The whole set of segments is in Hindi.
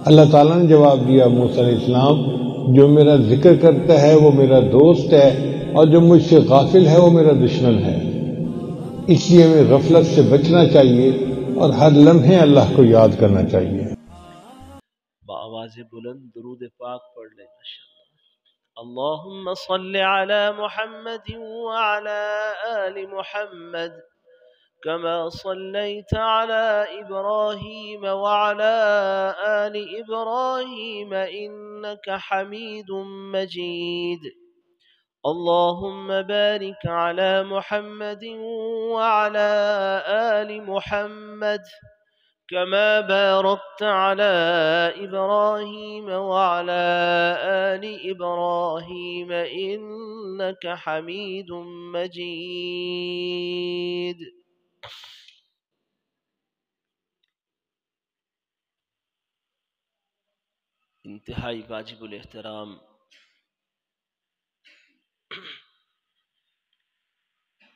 अल्लाह ताला ने जवाब दिया मूसा अलैहिस्सलाम, जो मेरा जिक्र करता है वो मेरा दोस्त है और जो मुझसे गाफिल है वो मेरा दुश्मन है। इसलिए हमें गफलत से बचना चाहिए और हर लम्हे अल्लाह को याद करना चाहिए। आवाज़ बुलंद दुरूद पाक पढ़ लें माशाअल्लाह। अल्लाहुम्मा सल्लि अला मुहम्मद व अला आलि मुहम्मद कमा सल्लैत अला इब्राहीम व अला आलि इब्राहीम इन्नका हमीदुम मजीद। अल्लाहुम्मा बारिक अला मुहम्मद व अला आलि मुहम्मद कमा बारकत अला इब्राहीम व अला आलि इब्राहीम इन्नका हमीदुम मजीद। इंतहाई वाजिबुल एहतराम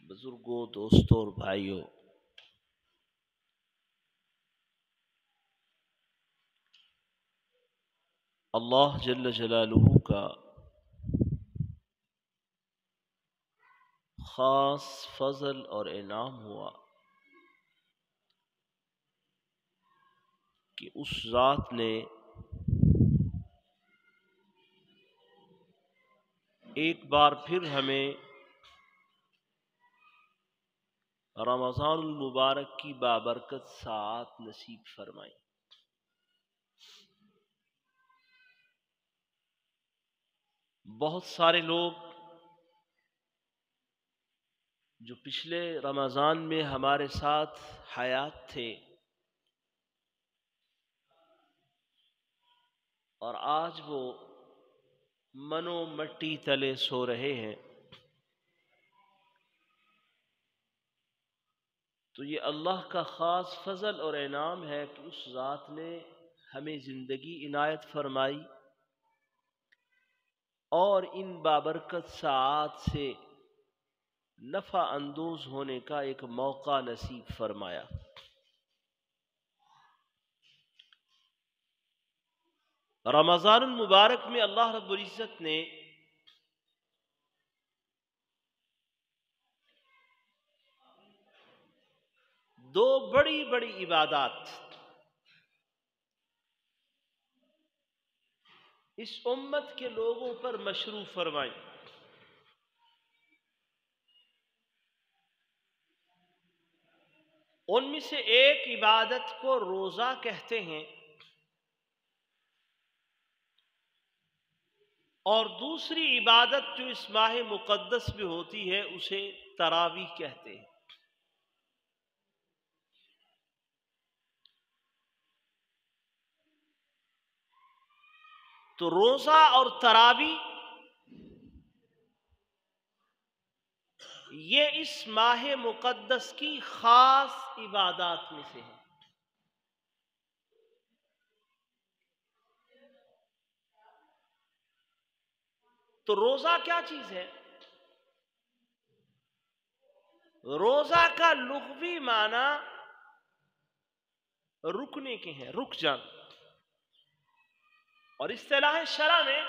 बुजुर्गों, दोस्तों और भाइयों, अल्लाह जल्ल जलालुहु का खास फजल और इनाम हुआ कि उस ज़ात ने एक बार फिर हमें रमज़ानुल मुबारक की बाबरकत सात नसीब फरमाई। बहुत सारे लोग जो पिछले रमज़ान में हमारे साथ हयात थे और आज वो मनो मट्टी तले सो रहे हैं, तो ये अल्लाह का ख़ास फजल और इनाम है कि उस ज़ात ने हमें ज़िंदगी इनायत फरमाई और इन बाबरकत सात से नफ़ा अंदोज होने का एक मौका नसीब फरमाया। रमज़ानुल मुबारक में अल्लाह रब्बुल इज़्ज़त ने दो बड़ी बड़ी इबादत इस उम्मत के लोगों पर मशरू फरमाई। उनमें से एक इबादत को रोज़ा कहते हैं और दूसरी इबादत जो इस माह मुक़द्दस में होती है उसे तरावीह कहते हैं। तो रोज़ा और तरावीह ये इस माह मुक़द्दस की खास इबादत में से है। तो रोज़ा क्या चीज़ है? रोज़ा का लुग़वी माना रुकने के हैं, रुक जाना, और इस्तिलाह शरा में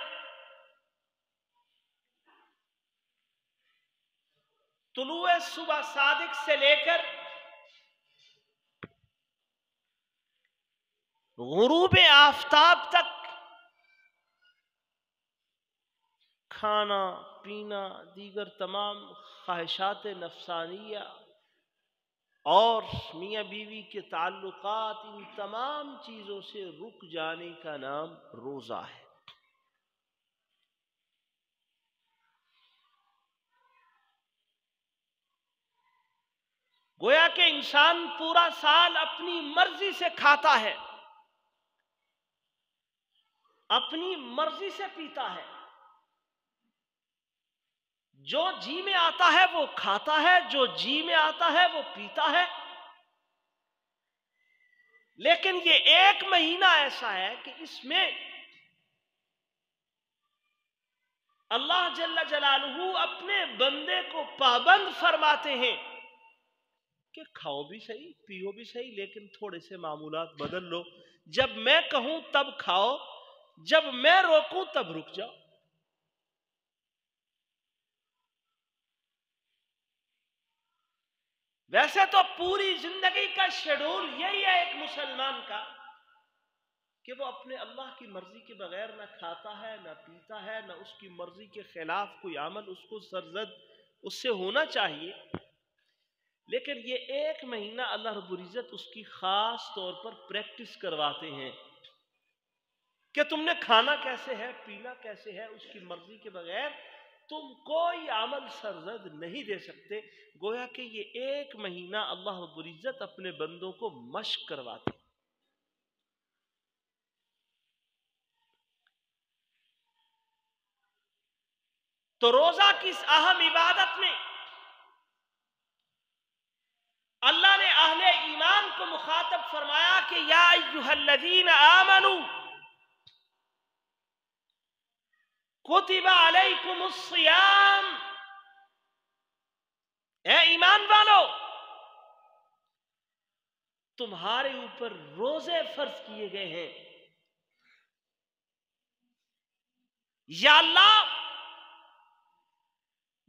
तुलुए सुबह सादिक से लेकर गुरूब आफताब तक खाना पीना, दीगर तमाम ख्वाहिशात नफ्सानिया और मियाँ बीवी के ताल्लुकात, इन तमाम चीज़ों से रुक जाने का नाम रोज़ा है। गोया कि इंसान पूरा साल अपनी मर्जी से खाता है, अपनी मर्जी से पीता है, जो जी में आता है वो खाता है, जो जी में आता है वो पीता है। लेकिन ये एक महीना ऐसा है कि इसमें अल्लाह जल्ल जलालुहु अपने बंदे को पाबंद फरमाते हैं कि खाओ भी सही, पियो भी सही, लेकिन थोड़े से मामूलात बदल लो, जब मैं कहूं तब खाओ, जब मैं रोकूं तब रुक जाओ। वैसे तो पूरी जिंदगी का शेड्यूल यही है एक मुसलमान का कि वो अपने अल्लाह की मर्जी के बगैर ना खाता है, ना पीता है, ना उसकी मर्जी के खिलाफ कोई अमल उसको सरजद उससे होना चाहिए। लेकिन ये एक महीना अल्लाह रब्बुल इज्जत उसकी खास तौर पर प्रैक्टिस करवाते हैं कि तुमने खाना कैसे है, पीना कैसे है, उसकी मर्जी के बगैर तुम कोई अमल सरजद नहीं दे सकते। गोया कि ये एक महीना अल्लाह रब्बुल इज्जत अपने बंदों को मश्क करवाते हैं। तो रोजा की इस अहम इबादत में अल्लाह ने अहले ईमान को मुखातब फरमाया कि या अय्युहल्लज़ीना आमनू कुतिबा अलैकुमुस्सियाम, ए ईमान वालो तुम्हारे ऊपर रोजे फर्ज किए गए हैं। या अल्लाह,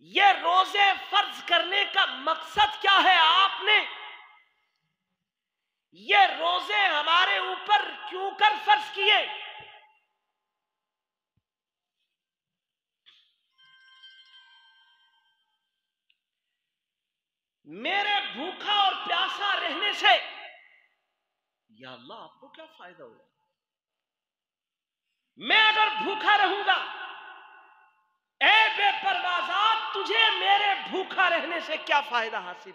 ये रोजे फर्ज करने का मकसद क्या है? आपने ये रोजे हमारे ऊपर क्यों कर फर्ज किए? मेरे भूखा और प्यासा रहने से या अल्लाह आपको क्या फायदा होगा? मैं अगर भूखा रहूंगा, ए बेपरवाज़ात तुझे मेरे भूखा रहने से क्या फायदा हासिल?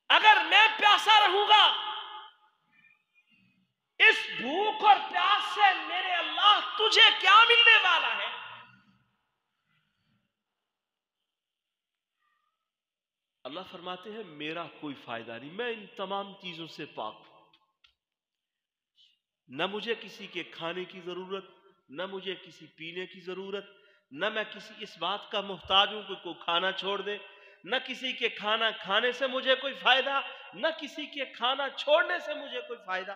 अगर मैं प्यासा रहूंगा, इस भूख और प्यास से मेरे अल्लाह तुझे क्या मिलने वाला है? अल्लाह फरमाते हैं मेरा कोई फायदा नहीं, मैं इन तमाम चीजों से पाक हूं। न मुझे किसी के खाने की जरूरत, न मुझे किसी पीने की जरूरत, न मैं किसी इस बात का मोहताज हूं कि कोई खाना छोड़ दे, न किसी के खाना खाने से मुझे कोई फायदा, न किसी के खाना छोड़ने से मुझे कोई फायदा।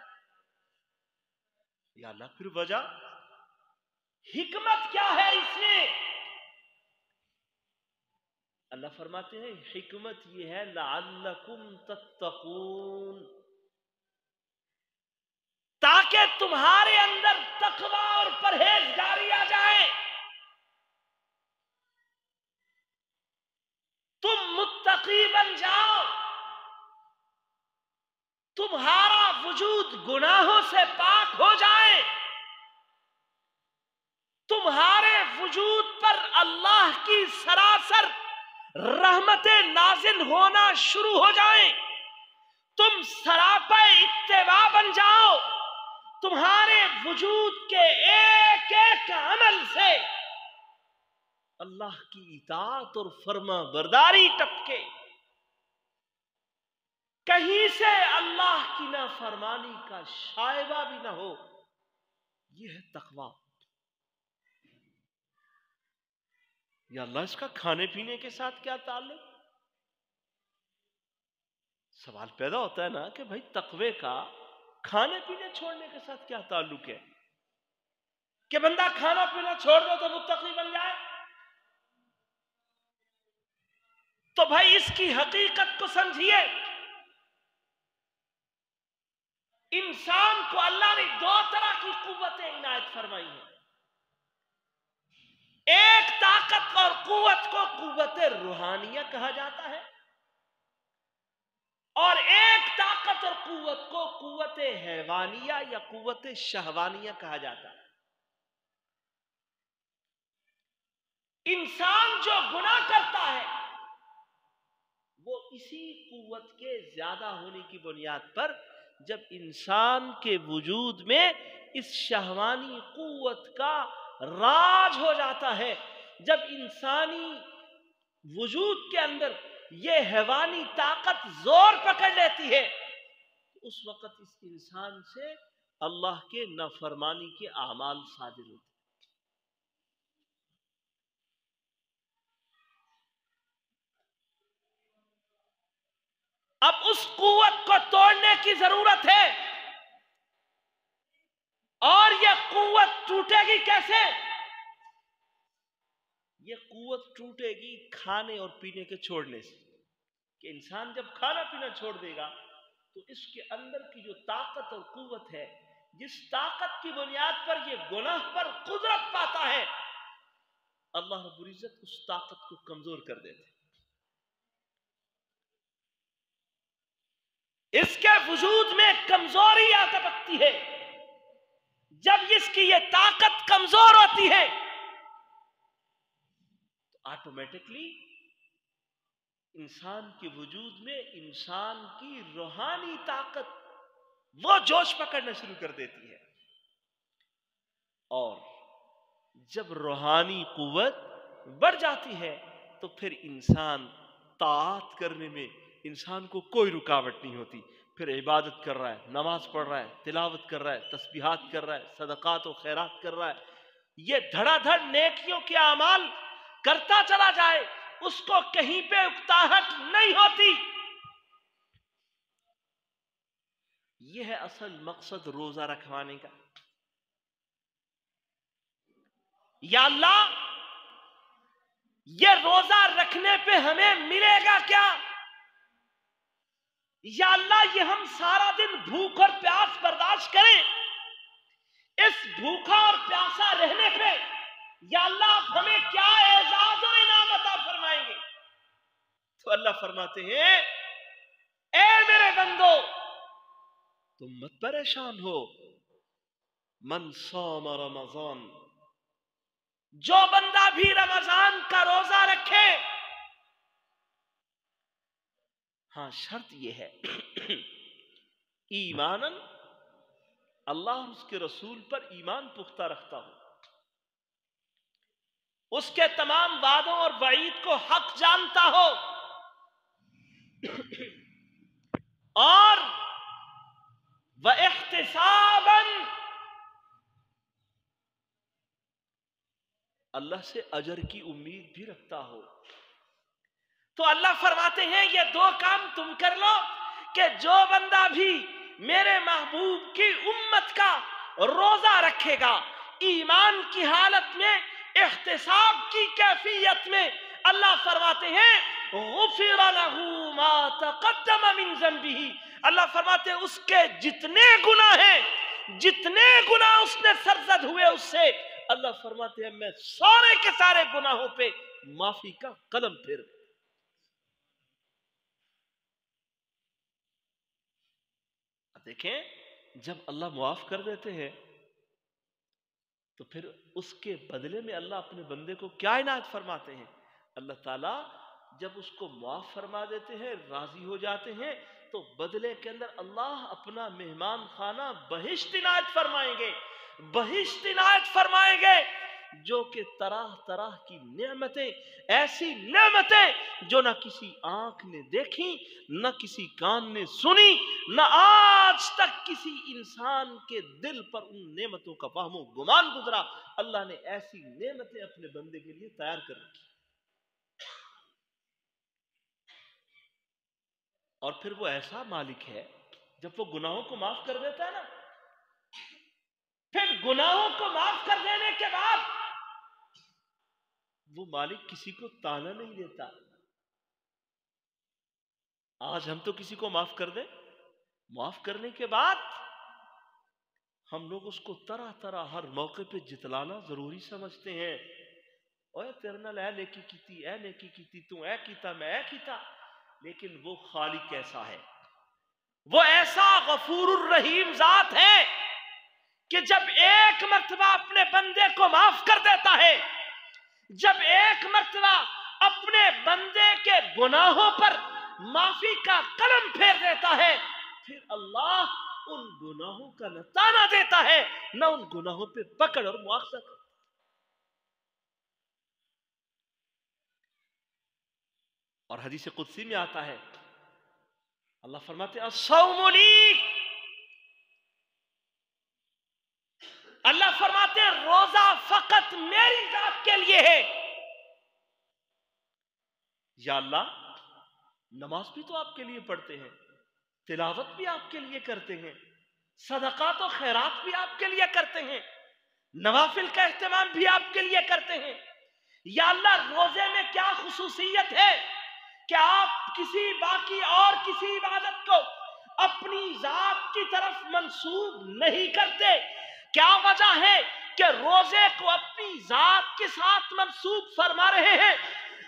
या अल्लाह, फिर वजह, हिकमत क्या है इसमें? अल्लाह फरमाते हैं हिकमत यह है लअल्लकुम तत्तकून, ताकि तुम्हारे अंदर तकवा और परहेजगारी आ जाए, तुम मुत्तकी बन जाओ, तुम्हारा वजूद गुनाहों से पाक हो जाए, तुम्हारे वजूद पर अल्लाह की सरासर रहमतें नाजिल होना शुरू हो जाए, तुम सरापे इत्तेबा बन जाओ, तुम्हारे वजूद के एक एक अमल से अल्लाह की इताअत और फर्मा बरदारी टपके, कहीं से अल्लाह की नाफरमानी का शायबा भी ना हो। यह है तकवा। या अल्लाह, इसका खाने पीने के साथ क्या ताल्लुक? सवाल पैदा होता है ना कि भाई तकवे का खाने पीने छोड़ने के साथ क्या ताल्लुक है कि बंदा खाना पीना छोड़ दो तो मुत्तकी बन जाए? तो भाई इसकी हकीकत को समझिए। इंसान को अल्लाह ने दो तरह की कुव्वतें इनायत फरमाई है। एक ताकत और कुव्वत को कुव्वत रूहानिया कहा जाता है, और एक ताकत और कुव्वत को कुव्वत हैवानिया या कुव्वत शहवानिया कहा जाता है। इंसान जो गुनाह करता है वो इसी कुव्वत के ज्यादा होने की बुनियाद पर, जब इंसान के वजूद में इस शहवानी कुव्वत का राज हो जाता है, जब इंसानी वजूद के अंदर यह हैवानी ताकत जोर पकड़ लेती है, उस वक्त इस इंसान से अल्लाह के नाफरमानी के आमाल सादिर होते हैं। अब उस कुव्वत को तोड़ने की जरूरत है। कुव्वत टूटेगी कैसे? ये कुव्वत टूटेगी खाने और पीने के छोड़ने से। कि इंसान जब खाना पीना छोड़ देगा तो इसके अंदर की जो ताकत और कुव्वत है, जिस ताकत की बुनियाद पर ये गुनाह पर कुदरत पाता है, अल्लाह रब्बुल इज्जत उस ताकत को कमजोर कर देते। इसके वजूद में कमजोरी आ टपकती है। जब इसकी ये ताकत कमजोर होती है तो ऑटोमेटिकली इंसान के वजूद में इंसान की रूहानी ताकत वो जोश पकड़ना शुरू कर देती है। और जब रूहानी कुव्वत बढ़ जाती है तो फिर इंसान ताअत करने में इंसान को कोई रुकावट नहीं होती। फिर इबादत कर रहा है, नमाज पढ़ रहा है, तिलावत कर रहा है, तस्बीहात कर रहा है, सदकात और खैरात कर रहा है, ये धड़ाधड़ नेकियों के अमाल करता चला जाए, उसको कहीं पे उकताहट नहीं होती। यह है असल मकसद रोजा रखवाने का। या अल्लाह, ये रोजा रखने पे हमें मिलेगा क्या? या अल्लाह, ये हम सारा दिन भूख और प्यास बर्दाश्त करें, इस भूखा और प्यासा रहने पे या अल्लाह आप हमें क्या एजाज और इनाम अता फरमाएंगे? तो अल्लाह फरमाते हैं, ए मेरे बंदो, तुम मत परेशान हो। मन सौम रमजान, जो बंदा भी रमजान का रोजा रखे, हाँ शर्त यह है ईमानन, अल्लाह और उसके रसूल पर ईमान पुख्ता रखता हो, उसके तमाम वादों और वईद को हक जानता हो, और व इख्तिसाबन, अल्लाह से अजर की उम्मीद भी रखता हो। तो अल्लाह फरमाते हैं ये दो काम तुम कर लो कि जो बंदा भी मेरे महबूब की उम्मत का रोजा रखेगा ईमान की हालत में, इख्तिसाब की कैफियत में, अल्लाह फरमाते हैं गुफिर लहू मा तक़द्दम मिन ज़ंबिही, अल्लाह फरमाते हैं उसके जितने गुनाह हैं, जितने गुनाह उसने सरजद हुए उससे, अल्लाह फरमाते हैं मैं सारे के सारे गुनाहों पे माफी का कलम फेर। देखें, जब अल्लाह मुआफ कर देते हैं तो फिर उसके बदले में अल्लाह अपने बंदे को क्या इनायत फरमाते हैं? अल्लाह ताला जब उसको मुआफ फरमा देते हैं, राजी हो जाते हैं, तो बदले के अंदर अल्लाह अपना मेहमान खाना बहिश्त इनायत फरमाएंगे, बहिश्त इनायत फरमाएंगे, जो कि तरह तरह की नेमतें, ऐसी नेमतें जो ना किसी आंख ने देखी, न किसी कान ने सुनी, न आज तक किसी इंसान के दिल पर उन नेमतों का वहमो गुमान गुजरा। अल्लाह ने ऐसी नेमतें अपने बंदे के लिए तैयार कर रखी। और फिर वो ऐसा मालिक है, जब वो गुनाहों को माफ कर देता है ना, फिर गुनाहों को माफ कर देने के बाद वो मालिक किसी को ताना नहीं देता। आज हम तो किसी को माफ कर दें, माफ करने के बाद हम लोग उसको तरह तरह हर मौके पे जितलाना जरूरी समझते हैं। ओए तेरे नाल ऐ नेकी कीती, ऐ नेकी कीती, तू ऐ कीता, मैं ऐ कीता। लेकिन वो खालिक कैसा है? वो ऐसा गफूरुर रहीम जात है कि जब एक मर्तबा अपने बंदे को माफ कर देता है, जब एक मर्तबा अपने बंदे के गुनाहों पर माफी का कलम फेर देता है, फिर अल्लाह उन गुनाहों का न ताना देता है, न उन गुनाहों पे पकड़ और मुआवजा करता। और हदीस कुदसी में आता है, अल्लाह फरमाते हैं अस्सौमु ली, अल्लाह फरमाते हैं रोजा फकत मेरी जात के लिए है। या अल्लाह, नमाज भी तो आपके लिए पढ़ते हैं, तिलावत भी आपके लिए करते हैं, सदका तो खैरात भी आपके लिए करते हैं, नवाफिल का इस्तेमाल भी आपके लिए करते हैं। या अल्लाह, रोजे में क्या खुसूसियत है कि आप किसी बाकी और किसी इबादत को अपनी जात की तरफ मंसूब नहीं करते? क्या वजह है कि रोजे को अपनी जात के साथ मंसूब फरमा रहे हैं?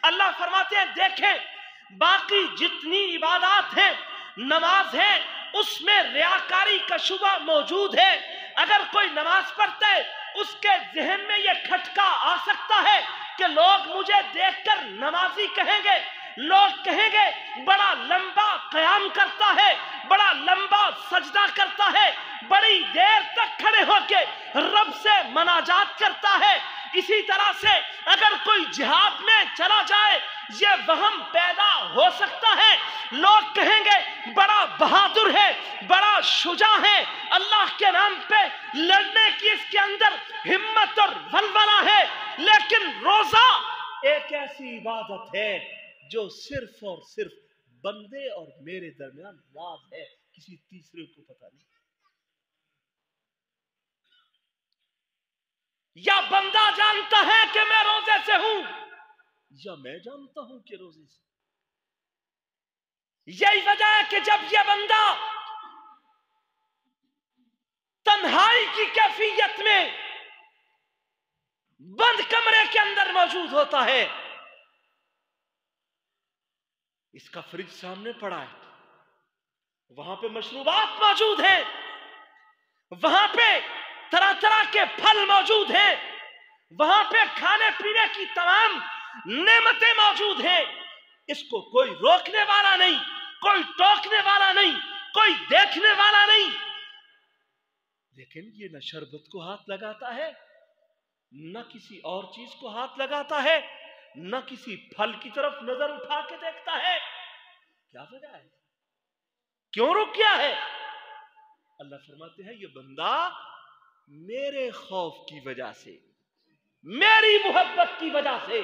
अल्लाह फरमाते हैं, देखें बाकी जितनी इबादत हैं, नमाज है, उसमें रियाकारी का शुबा मौजूद है। अगर कोई नमाज पढ़ता है, उसके जहन में यह खटका आ सकता है कि लोग मुझे देखकर नमाजी कहेंगे, लोग कहेंगे बड़ा लंबा कयाम करता है, बड़ा लंबा सजदा करता है, बड़ी देर तक खड़े होकर रब से मनाजात करता है। इसी तरह से अगर कोई जिहाद में चला जाए, ये वहम पैदा हो सकता है, लोग कहेंगे बड़ा बहादुर है, बड़ा शुजा है, अल्लाह के नाम पे लड़ने की इसके अंदर हिम्मत और वलवला है। लेकिन रोजा एक ऐसी इबादत है जो सिर्फ और सिर्फ बंदे और मेरे दरमियान राज है, किसी तीसरे को पता नहीं। या बंदा जानता है कि मैं रोजे से हूं, या मैं जानता हूं कि रोजे से। यही वजह है कि जब यह बंदा तन्हाई की कैफियत में बंद कमरे के अंदर मौजूद होता है, इसका फ्रिज सामने पड़ा है, वहां पे मशरूबात मौजूद है, वहां पे तरह तरह के फल मौजूद हैं, वहां पे खाने पीने की तमाम नेमतें मौजूद हैं। इसको कोई रोकने वाला नहीं, कोई टोकने वाला नहीं, कोई देखने वाला नहीं। लेकिन ये न शरबत को हाथ लगाता है, न किसी और चीज को हाथ लगाता है, न किसी फल की तरफ नजर उठा के देखता है। क्या वजह है? क्यों रुक गया है? अल्लाह फरमाते हैं, ये बंदा मेरे खौफ की वजह से, मेरी मोहब्बत की वजह से,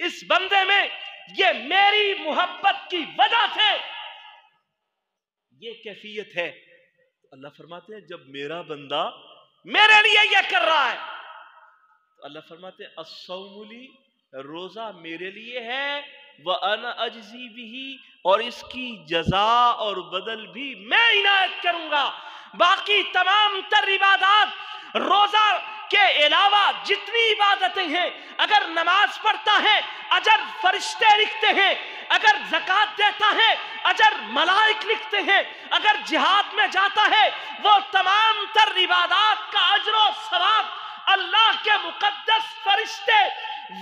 इस बंदे में ये मेरी मोहब्बत की वजह से ये कैफियत है। तो अल्लाह फरमाते हैं, जब मेरा बंदा मेरे लिए ये कर रहा है, तो अल्लाह फरमाते हैं, अस्सौमुली, रोजा मेरे लिए है, व अना अजज़ी बिही, और इसकी जजा और बदल भी मैं इनायत करूंगा। बाकी तमाम तर इबादत, रोजा के अलावा जितनी इबादतें हैं, अगर नमाज पढ़ता है अजर फरिश्ते लिखते हैं, अगर ज़कात देता है अजर मलाइक लिखते हैं, अगर जिहाद में जाता है वो तमाम तर इबादत का अजर और सवाब अल्लाह के मुकद्दस फरिश्ते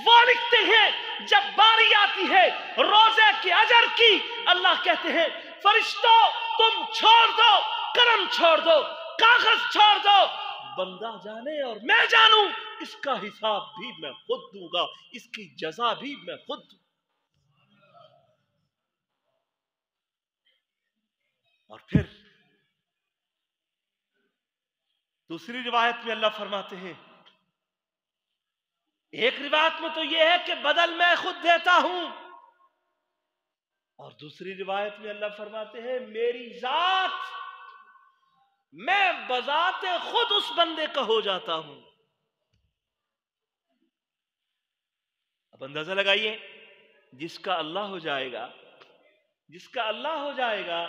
वो लिखते हैं। जब बारी आती है रोजे के अजर की, अल्लाह कहते हैं, फरिश्तों तुम छोड़ दो, कलम छोड़ दो, कागज छोड़ दो, बंदा जाने और मैं जानूं, इसका हिसाब भी मैं खुद दूंगा, इसकी जजा भी मैं खुद दूंगा। और फिर दूसरी रिवायत में अल्लाह फरमाते हैं, एक रिवायत में तो यह है कि बदल मैं खुद देता हूं, और दूसरी रिवायत में अल्लाह फरमाते हैं, मेरी जात, मैं बजाते खुद उस बंदे का हो जाता हूं। अब अंदाजा लगाइए, जिसका अल्लाह हो जाएगा, जिसका अल्लाह हो जाएगा,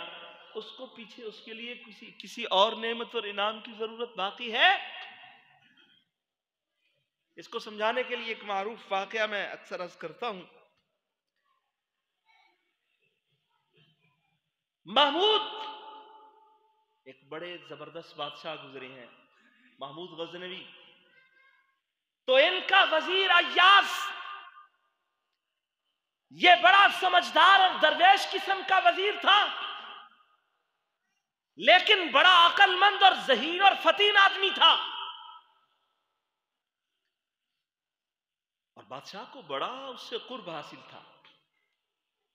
उसको पीछे उसके लिए किसी और नेमत और इनाम की जरूरत बाकी है? इसको समझाने के लिए एक मारूफ वाकया मैं अक्सर अर्ज करता हूं। महमूद एक बड़े जबरदस्त बादशाह गुजरे हैं, महमूद गजनवी। तो इनका वजीर अय्यास, ये बड़ा समझदार और दरवेश किस्म का वजीर था, लेकिन बड़ा अक्लमंद और ज़हीन और फतीन आदमी था। और बादशाह को बड़ा उससे कुर्ब हासिल था।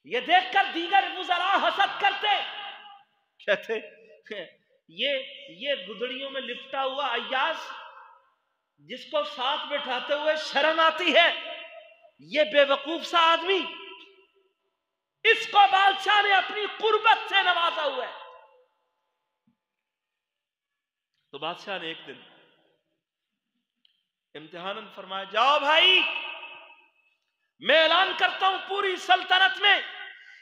ये देखकर दीगर वुज़रा हसद करते, कहते ये गुदड़ियों में लिपटा हुआ अय्यास, जिसको साथ बैठाते हुए शर्म आती है, ये बेवकूफ सा आदमी, इसको बादशाह ने अपनी कुर्बत से नवाजा हुआ है। तो बादशाह ने एक दिन इम्तिहानन फरमाया, जाओ भाई, मैं ऐलान करता हूं पूरी सल्तनत में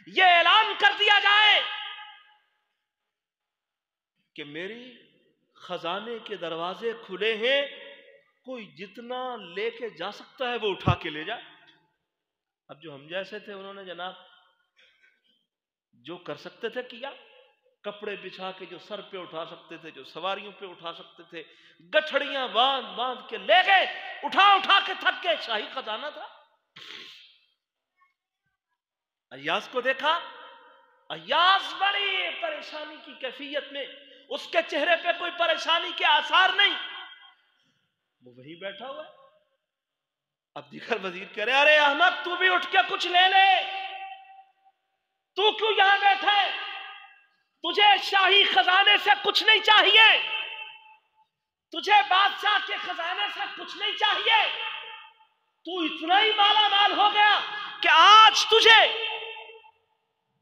यह ऐलान कर दिया जाए कि मेरी खजाने के दरवाजे खुले हैं, कोई जितना लेके जा सकता है वो उठा के ले जाए। अब जो हम जैसे थे उन्होंने जनाब जो कर सकते थे किया, कपड़े बिछा के जो सर पे उठा सकते थे, जो सवारियों पे उठा सकते थे, गठड़ियां बांध बांध के ले गए, उठा उठा के थक गए। शाही खजाना था। अय्याज को देखा, अय्याज बड़ी परेशानी की कैफियत में, उसके चेहरे पे कोई परेशानी के आसार नहीं, वो वहीं बैठा हुआ है। अब दिगर वजीर कह रहे, अरे अहमद तू भी उठ के कुछ ले ले, तू क्यों यहां बैठा है, तुझे शाही खजाने से कुछ नहीं चाहिए, तुझे बादशाह के खजाने से कुछ नहीं चाहिए, तू इतना ही माला माल हो गया कि आज तुझे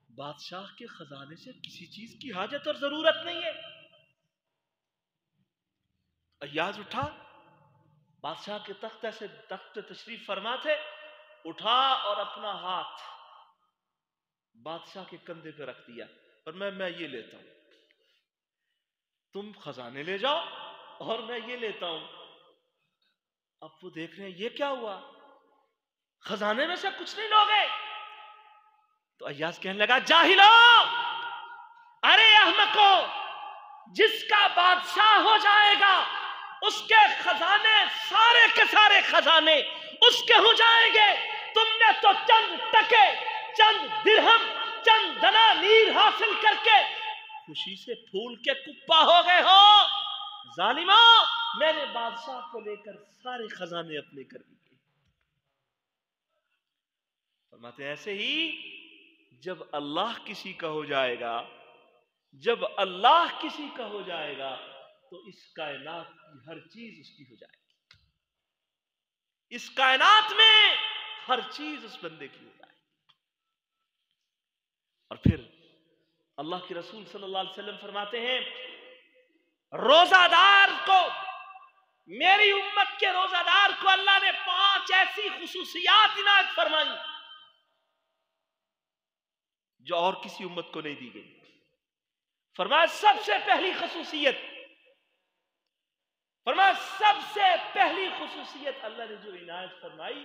बादशाह के खजाने से किसी चीज की हाजत और जरूरत नहीं है। अय्याज उठा, बादशाह के तख्ते से तख्त तशरीफ फरमा थे, उठा और अपना हाथ बादशाह के कंधे पे रख दिया और मैं ये लेता हूं, तुम खजाने ले जाओ और मैं ये लेता हूं। अब वो देख रहे हैं ये क्या हुआ, खजाने में से कुछ नहीं लोगे। तो अय्याज कहने लगा, जाहिलो, अरे अहमको, जिसका बादशाह हो जाएगा उसके खजाने, सारे के सारे खजाने उसके हो जाएंगे। तुमने तो चंद टके, चंद दिरहम, चंद दनानीर हासिल करके खुशी से फूल के कुप्पा हो गए हो। जालिमा, मैंने बादशाह को लेकर सारे खजाने अपने कर लिए। फरमाते ऐसे ही जब अल्लाह किसी का हो जाएगा, जब अल्लाह किसी का हो जाएगा तो इस कायनात की हर चीज उसकी हो जाएगी। इस कायनात में हर चीज उस बंदे की हो जाएगी। और फिर अल्लाह के रसूल सल्लल्लाहु अलैहि वसल्लम फरमाते हैं, रोजादार को, मेरी उम्मत के रोजादार को अल्लाह ने 5 ऐसी खुसूसियात इनायत फरमाई जो और किसी उम्मत को नहीं दी गई। फरमाया सबसे पहली खुसूसियत, फरमाया सबसे पहली खुसूसियत अल्लाह ने जो इनायत फरमाई,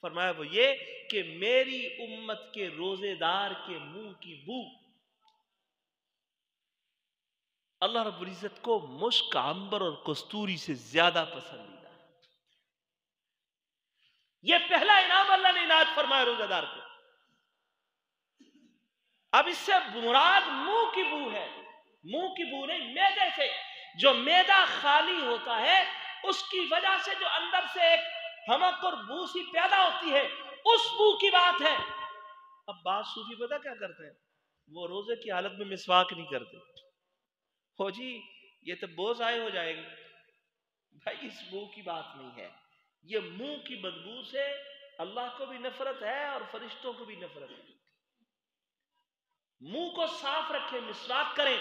फरमाया वो ये कि मेरी उम्मत के रोजेदार के मुंह की बू अल्लाह रब्बुल इज्जत को मुश्क, अंबर और कस्तूरी से ज्यादा पसंदीदा है। यह पहला इनाम अल्लाह ने इनायत फरमाया रोजेदार को। अब इससे मुराद मुंह की बू है, मुंह की बू नहीं, मैदे से। जो मैदा खाली होता है उसकी वजह से जो अंदर से एक हमक और बू सी पैदा होती है, उस बू की बात है। अब बात सूफी पता क्या करते हैं, वो रोजे की हालत में मिसवाक नहीं करते। हो जी ये तो बोझ आए हो जाएगी, भाई इस बू की बात नहीं है। ये मुंह की बदबू से अल्लाह को भी नफरत है और फरिश्तों को भी नफरत है। मुंह को साफ रखें, मिसवाक करें,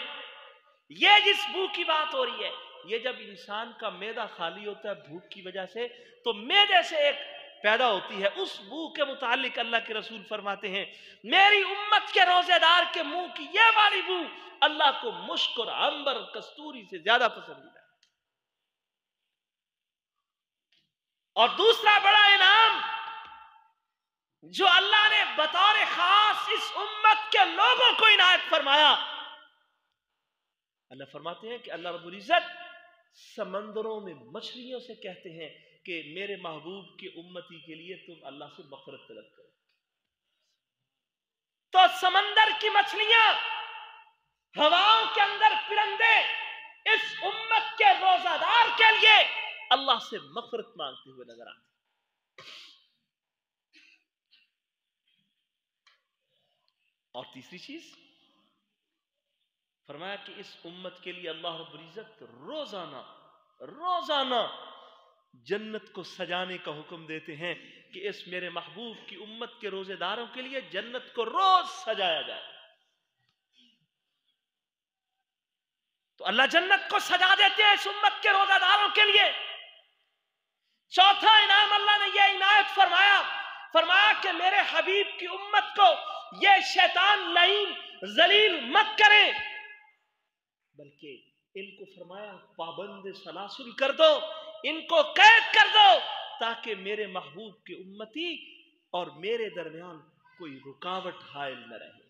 ये जिस बू की बात हो रही है, ये जब इंसान का मैदा खाली होता है भूख की वजह से, तो मैदे से एक पैदा होती है, उस बू के मुतालिक अल्लाह के रसूल फरमाते हैं, मेरी उम्मत के रोजेदार के मुंह की ये वाली बू अल्लाह को मुश्क और अंबर और कस्तूरी से ज्यादा पसंदीदा है। और दूसरा बड़ा इनाम जो अल्लाह ने बतौर खास इस उम्मत के लोगों को इनायत फरमाया, अल्लाह फरमाते हैं कि अल्लाह रब्बुल इज्जत समंदरों में मछलियों से कहते हैं कि मेरे महबूब की उम्मती के लिए तुम अल्लाह से मग़फ़िरत तलब करो। तो समंदर की मछलियां, हवाओं के अंदर परिंदे इस उम्मत के रोजादार के लिए अल्लाह से मग़फ़िरत मांगते हुए नजर आते। और तीसरी चीज फरमाया कि इस उम्मत के लिए अल्लाह रब्बुल इज्जत रोजाना रोजाना जन्नत को सजाने का हुक्म देते हैं कि इस मेरे महबूब की उम्मत के रोजेदारों के लिए जन्नत को रोज सजाया जाए। तो अल्लाह जन्नत को सजा देते हैं इस उम्मत के रोजादारों के लिए। चौथा इनाम अल्लाह ने यह इनायत फरमाया, फरमाया कि मेरे हबीब की उम्मत को यह शैतान लईन जलील मत करें, बल्कि इनको फरमाया पाबंद सलासुल कर दो, इनको कैद कर दो, ताकि मेरे महबूब की उम्मती और मेरे दरमियान कोई रुकावट हायल न रहे।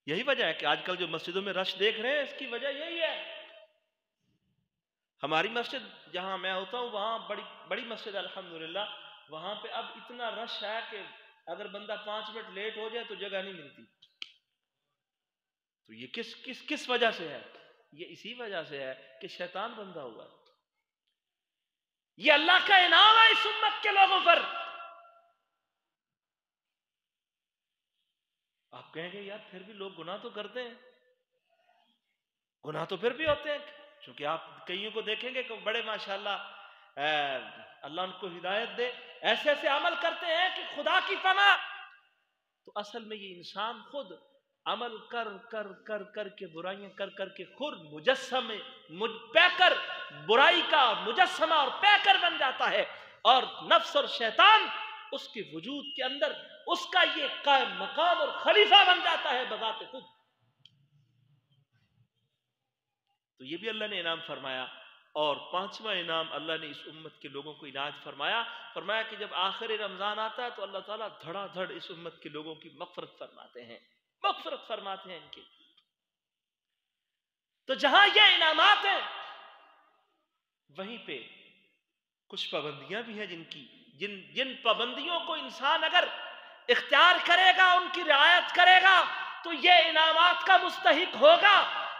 यही वजह है कि आजकल जो मस्जिदों में रश देख रहे हैं, इसकी वजह यही है। हमारी मस्जिद जहां मैं होता हूं, वहां बड़ी बड़ी मस्जिद अल्हम्दुलिल्लाह, वहां पे अब इतना रश है कि अगर बंदा 5 मिनट लेट हो जाए तो जगह नहीं मिलती। तो ये किस किस किस वजह से है? ये इसी वजह से है कि शैतान बंधा हुआ है। ये अल्लाह का इनाम है इस उम्मत के लोगों पर। आप कहेंगे यार फिर भी लोग गुनाह तो करते हैं, गुनाह तो फिर भी होते हैं, क्योंकि आप कईयों को देखेंगे कि बड़े माशाल्लाह अल्लाह उनको हिदायत दे, ऐसे ऐसे अमल करते हैं कि खुदा की पनाह। तो असल में ये इंसान खुद अमल कर कर कर कर के बुराइयां कर कर के खुद मुजस्समे पैकर बुराई का मुजस्समा और पैकर बन जाता है, और नफ्स और शैतान उसके वजूद के अंदर उसका ये कायम मकाम और खलीफा बन जाता है बजाते खुद। तो ये भी अल्लाह ने इनाम फरमाया। और पांचवा इनाम अल्लाह ने इस उम्मत के लोगों को इनायत फरमाया, फरमाया कि जब आखिरी रमजान आता है तो अल्लाह ताला धड़ाधड़ इस उम्मत के लोगों की मग़फ़िरत फरमाते हैं, मग़फ़िरत फरमाते हैं इनकी। तो जहां ये इनामात हैं, वहीं पे कुछ पाबंदियां भी हैं जिन पाबंदियों को इंसान अगर इख्तियार करेगा, उनकी रियायत करेगा, तो ये इनामात का मुस्तहिक होगा।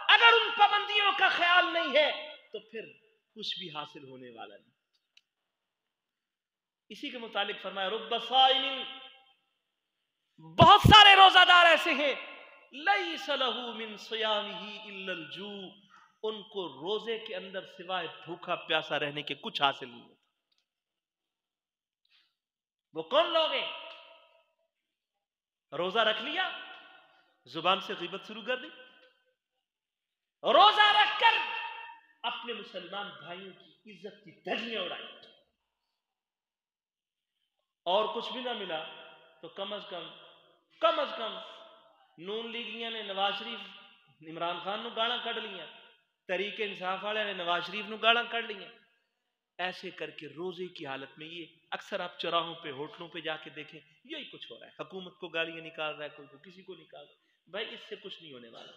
अगर उन पाबंदियों का ख्याल नहीं है तो फिर कुछ भी हासिल होने वाला नहीं। इसी के मुतालिक फरमाया रुब्ब साइमिन, बहुत सारे रोजादार ऐसे हैं लैसा लहू मिन सियामिही इल्लल जू, उनको रोजे के अंदर सिवाय भूखा प्यासा रहने के कुछ हासिल नहीं होता। वो कौन लोग हैं? रोजा रख लिया, जुबान से ग़ीबत शुरू कर दी, रोजा रखकर अपने मुसलमान भाइयों की इज्जत की धज्जियां उड़ाई, और कुछ भी ना मिला तो कम अज कम नून लीगियां ने नवाज शरीफ इमरान खान नूं गालां कढ़ लियां, तहरीक इंसाफ वाले ने नवाज शरीफ नूं गालां कढ़ लियां। ऐसे करके रोजे की हालत में ये अक्सर आप चौराहों पे होटलों पे जाके देखें, यही कुछ हो रहा है। हुकूमत को गालियां निकाल रहा है, कोई को किसी को निकाल रहा है। भाई इससे कुछ नहीं होने वाला,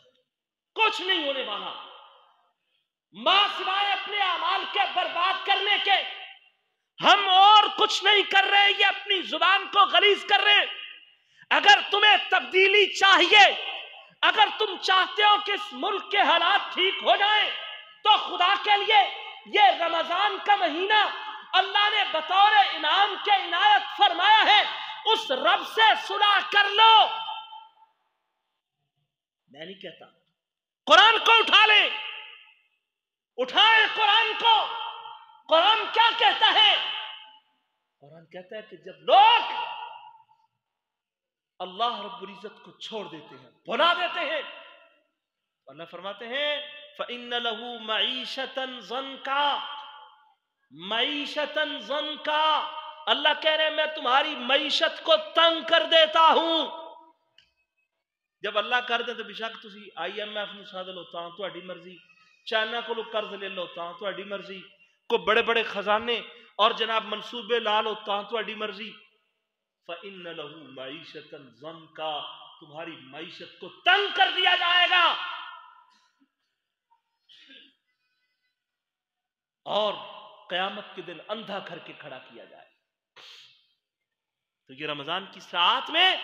कुछ नहीं होने वाला। मां सिवाय अपने अमाल के बर्बाद करने के हम और कुछ नहीं कर रहे, ये अपनी जुबान को गलीज कर रहे हैं। अगर तुम्हें तब्दीली चाहिए, अगर तुम चाहते हो कि इस मुल्क के हालात ठीक हो जाएं, तो खुदा के लिए ये रमजान का महीना अल्लाह ने बतौर इनाम के इनायत फरमाया है, उस रब से सुलह कर लो। मैं नहीं कहता, कुरान को उठा ले, उठाए कुरान को। कुरान क्या कहता है? कुरान कहता है कि जब लोग अल्लाह रब्बुल इज्जत को छोड़ देते हैं, भुला देते हैं, तो अल्लाह फरमाते हैं फ़इन्न लहू मईशतन ज़न्का, मईशतन ज़न्का। अल्लाह कह रहे हैं मैं तुम्हारी मईशत को तंग कर देता हूं। जब अल्लाह कर दे तो बेशक तुसी IMF नूं सद लो तां तुहाडी मर्जी, चाइना को कर्ज ले लो तां तुहाडी मर्जी, को बड़े बड़े खजाने और जनाब मंसूबे ला लो तां तुहाडी मर्जी। फ़इन्न लहू मईशतन ज़न्का, तुम्हारी मईशत को तंग कर दिया जाएगा और क़यामत के दिन अंधा करके खड़ा किया जाएगा। तो ये रमजान की साथ में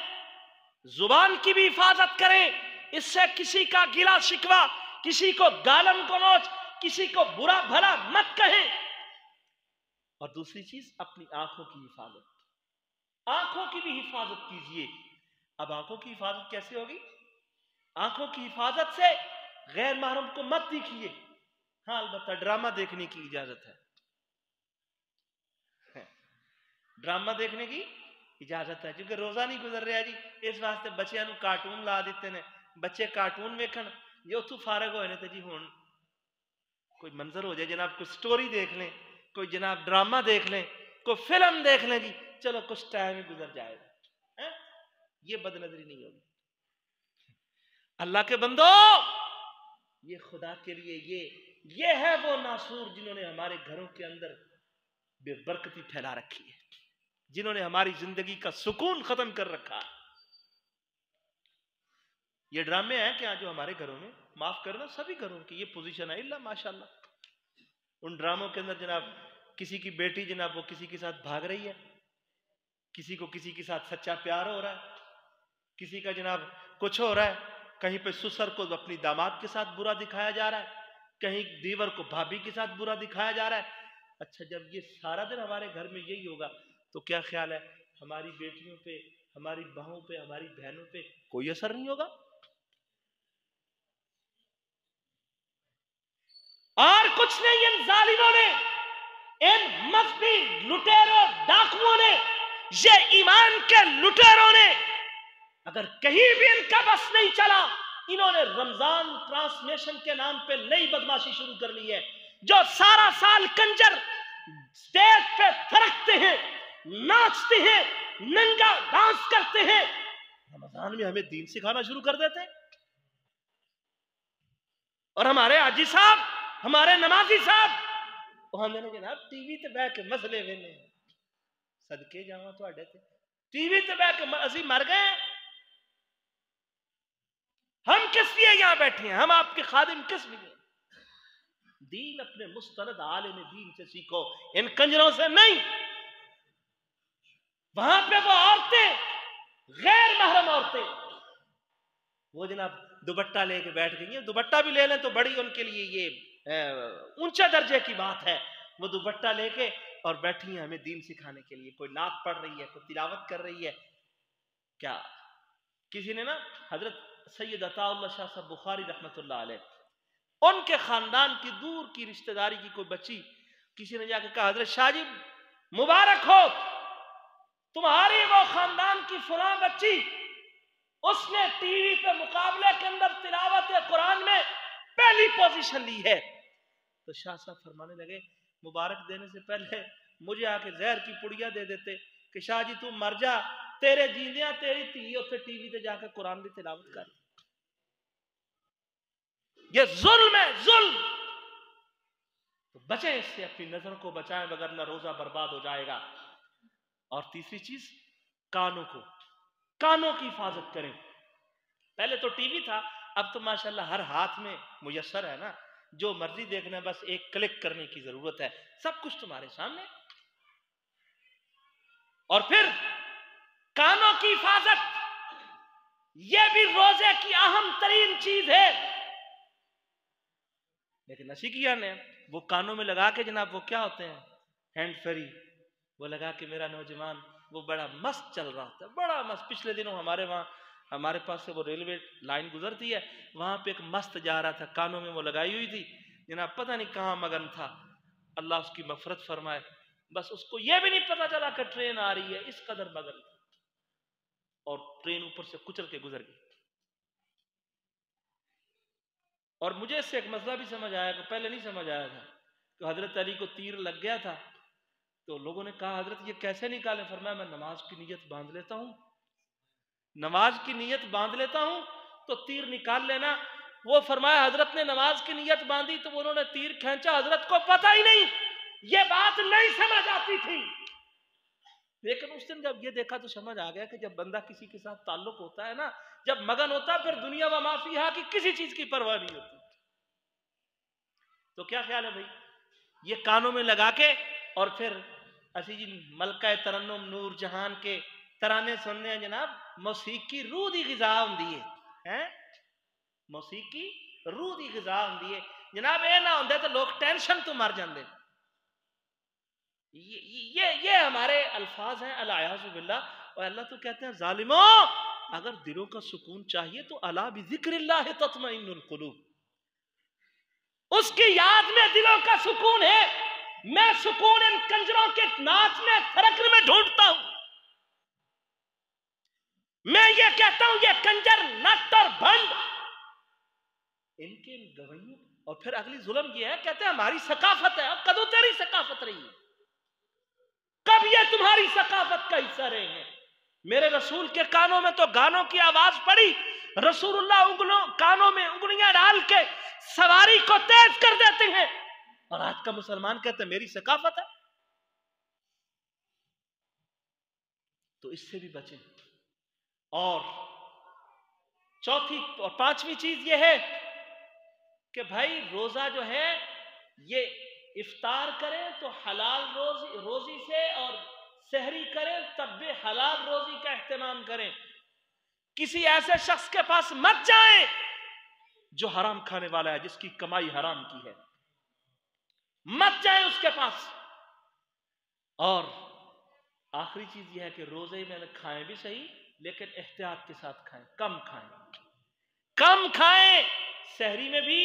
जुबान की भी हिफाजत करें, इससे किसी का गिला शिकवा, किसी को गालम गलौज, किसी को बुरा भला मत कहें। और दूसरी चीज अपनी आंखों की हिफाजत, आंखों की भी हिफाजत कीजिए। अब आंखों की हिफाजत कैसे होगी? आंखों की हिफाजत से गैर महरम को मत देखिए। हाँ अलबत्ता ड्रामा देखने की इजाजत है, ड्रामा देखने की इजाजत है, क्योंकि रोजा नहीं गुजर रहा जी, इस वास्ते बच्चों को कार्टून ला देते हैं। बच्चे कार्टून वेखन जो उतों फारग होए ने, तो जी हुण कोई मंजर हो जाए जनाब, कोई स्टोरी देख लें, कोई जनाब ड्रामा देख लें, कोई फिल्म देख लें जी, चलो कुछ टाइम ही गुजर जाएगा, है? ये बदनजरी नहीं होगी। अल्लाह के बंदो, ये खुदा के लिए ये है वो नासूर जिन्होंने हमारे घरों के अंदर बेबरकती फैला रखी है, जिन्होंने हमारी जिंदगी का सुकून खत्म कर रखा है। ये ड्रामे हैं क्या जो हमारे घरों में, माफ करना सभी घरों की ये पोजीशन है, इल्ला माशाल्लाह। उन ड्रामों के अंदर जनाब किसी की बेटी जनाब वो किसी के साथ भाग रही है, किसी को किसी के साथ सच्चा प्यार हो रहा है, किसी का जनाब कुछ हो रहा है, कहीं पे ससुर को अपनी दामाद के साथ बुरा दिखाया जा रहा है, कहीं दीवर को भाभी के साथ बुरा दिखाया जा रहा है। अच्छा, जब ये सारा दिन हमारे घर में यही होगा तो क्या ख्याल है हमारी बेटियों पे, हमारी बहुओं पे, हमारी बहनों पे कोई असर नहीं होगा? और कुछ नहीं, इन जालिमों ने, इन मस्ती लुटेरों डाकुओं ने, ये ईमान के लुटेरों ने, अगर कहीं भी इनका बस नहीं चला, इन्होंने रमजान ट्रांसलेशन के नाम पे नई बदमाशी शुरू कर ली है। जो सारा साल कंजर स्टेज पे थिरकते हैं, नाचते हैं, नंगा डांस करते हैं, रमजान में हमें दीन सिखाना शुरू कर देते हैं। और हमारे हाजी साहब, हमारे नमाजी साहब उन्होंने जनाब टीवी ते बह के मसले वेने, सदके जावा तुहाडे ते, टीवी ते बह के असी मर गए। हम किस लिए यहां बैठे हैं? हम आपके खादिम किस लिए? दीन अपने मुस्तनद आलिम दीन से सीखो, इन कंजरों से नहीं। वहां पे वो औरतें, गैर महरम औरतें, वो जनाब दुपट्टा लेके बैठ गई हैं। दुपट्टा भी ले लें तो बड़ी उनके लिए ये ऊंचे दर्जे की बात है। वो दुपट्टा लेके और बैठी हैं हमें दीन सिखाने के लिए। कोई नात पढ़ रही है, कोई तिलावत कर रही है। क्या किसी ने ना हजरत सैयद अताउल्लाह शाह साहब बुखारी रहमतुल्लाह अलैह, उनके खानदान की दूर की रिश्तेदारी की कोई बच्ची, किसी ने जाकर कहा हजरत शाह जी मुबारक हो, तुम्हारी वो खानदान की फलां बच्ची, उसने टीवी पे मुकाबले के अंदर तिलावत कुरान में पहली पोजीशन ली है। तो शाह साहब फरमाने लगे मुबारक देने से पहले मुझे आके जहर की पुड़िया दे देते कि शाह जी तू मर जा, तेरे जींदिया तेरी धी उत्थे टीवी ते जाकर कुरान की तिलावत कर। ये जुल्म है, जुल्म। तो बचे इससे, अपनी नजर को बचाएं, वगरना रोजा बर्बाद हो जाएगा। और तीसरी चीज, कानों की हिफाजत करें। पहले तो टीवी था, अब तो माशाल्लाह हर हाथ में मुयस्सर है ना, जो मर्जी देखना है, बस एक क्लिक करने की जरूरत है, सब कुछ तुम्हारे सामने। और फिर कानों की हिफाजत, यह भी रोजे की अहम तरीन चीज है। लेकिन नशीकिया ने वो कानों में लगा के जनाब, वो क्या होते हैं, हैंड फ्री, वो लगा के मेरा नौजवान वो बड़ा मस्त चल रहा था, बड़ा मस्त। पिछले दिनों हमारे वहां, हमारे पास से वो रेलवे लाइन गुजरती है, वहां पे एक मस्त जा रहा था, कानों में वो लगाई हुई थी जनाब, पता नहीं कहां मगन था, अल्लाह उसकी मफरत फरमाए। बस उसको यह भी नहीं पता चला कि ट्रेन आ रही है, इस कदर मगन था। और ट्रेन ऊपर से कुचल के गुजर गई। और मुझे इससे एक मसला भी समझ आया कि पहले नहीं समझ आया था कि हजरत अली को तीर लग गया था, तो लोगों ने कहा हजरत ये कैसे निकाले? फरमाया मैं नमाज की नीयत बांध लेता हूं, नमाज की नीयत बांध लेता हूं तो तीर निकाल लेना। वो फरमाया हजरत ने नमाज की नीयत बांधी तो उन्होंने तीर खींचा, हजरत को पता ही नहीं, ये बात नहीं समझ आती थी। लेकिन उस दिन जब ये देखा तो समझ आ गया कि जब बंदा किसी के साथ ताल्लुक होता है ना, जब मगन होता है, फिर दुनिया व माफिया की किसी चीज की परवाह नहीं होती। तो क्या ख्याल है भाई, ये कानों में लगा के और फिर असी जी मलका तरन्नुम नूर जहान के तराने सुनने जनाब, मौसीकी रूह दी गिज़ा हुंदी है, मौसीकी रूह दी गिज़ा हुंदी है जनाब। ये ना होंदे तो लोग टेंशन तो मर जाते। ये हमारे अल्फाज हैं अल-अयाज़ु बिल्लाह। और अल्लाह तो कहते हैं जालिमों, अगर दिलों का सुकून चाहिए तो अला बिज़िक्रिल्लाह तत्मइन्नुल कुलूब, उसकी याद में दिलों का सुकून है। मैं सुकून इन कंजरों के नाचने थिरकने में ढूंढता हूं। मैं ये कहता हूं ये कंजर नट और भंड, इनके इन गवैयों और फिर अगली जुल्म ये है, कहते हैं हमारी सकाफत है। अब कदों तेरी सकाफत रही है, कब ये तुम्हारी सकाफत का हिस्सा रहे हैं? मेरे रसूल के कानों में तो गानों की आवाज पड़ी, रसूलुल्लाह कानों में उंगलियां डाल के सवारी को तेज कर देते हैं, और आज का मुसलमान कहते हैं मेरी सकाफत है। तो इससे भी बचें। और चौथी और पांचवी चीज यह है कि भाई रोजा जो है ये इफ्तार करें तो हलाल रोजी से, और सहरी करें तब भी हलाल रोजी का एहतमाम करें। किसी ऐसे शख्स के पास मत जाएं जो हराम खाने वाला है, जिसकी कमाई हराम की है, मत जाएं उसके पास। और आखिरी चीज यह है कि रोजे में खाएं भी सही, लेकिन एहतियात के साथ खाएं, कम खाएं, कम खाएं, सहरी में भी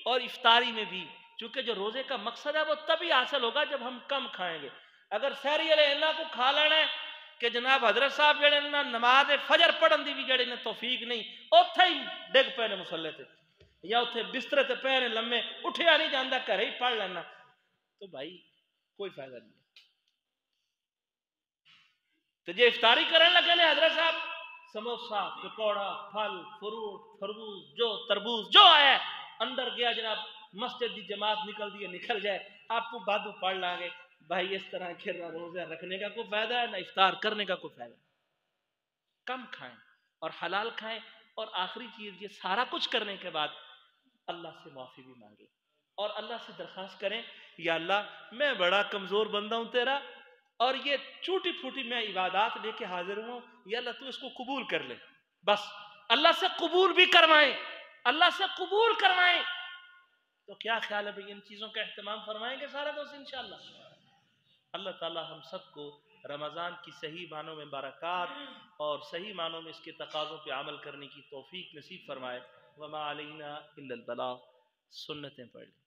और इफ्तारी में भी। क्योंकि जो रोजे का मकसद है वो तभी हासिल होगा जब हम कम खाएंगे। अगर सहरी वाले को खा लेना है कि जनाब हजरत साहब जेड़े ना नमाज फजर पढ़न दी भी जेड़े ने तौफीक नहीं, उत्थे ही डिग पे ने मुसल्ले ते, या उत्थे बिस्तरे ते पे ने लम्मे, उठिया नहीं जाता, घर ही पढ़ लेना, तो भाई कोई फायदा नहीं। तो जे इफ्तारी करने लगे ने हजरत साहब, समोसा, पकौड़ा, फल, फ्रूट, खरबूज, जो तरबूज जो आया अंदर गया, जनाब मस्जिद की जमात निकल दी निकल जाए, आपको बादू पढ़ लागे। भाई इस तरह के रोजा रखने का कोई फायदा है ना, इफ्तार करने का कोई फायदा। कम खाएं और हलाल खाएं। और आखिरी चीज, ये सारा कुछ करने के बाद अल्लाह से माफी भी मांगे और अल्लाह से दरखास्त करें, या अल्लाह मैं बड़ा कमजोर बंदा हूं तेरा, और ये टूटी फूटी मैं इबादत लेके हाजिर हूं, या अल्लाह तू इसको कबूल कर ले। बस अल्लाह से कबूल भी करवाएं, अल्लाह से कबूल करवाएं। तो क्या ख्याल है भाई, इन चीजों का एहतमाम फरमाएंगे सारा दोस्त इंशाअल्लाह। अल्लाह ताला हम सबको रमज़ान की सही मानों में बरक़ात और सही मानों में इसके तकाज़ों पे अमल करने की तौफीक नसीब फरमाए। वमा अलैना इल्लल बलाग। सुन्नतें पढ़ लें।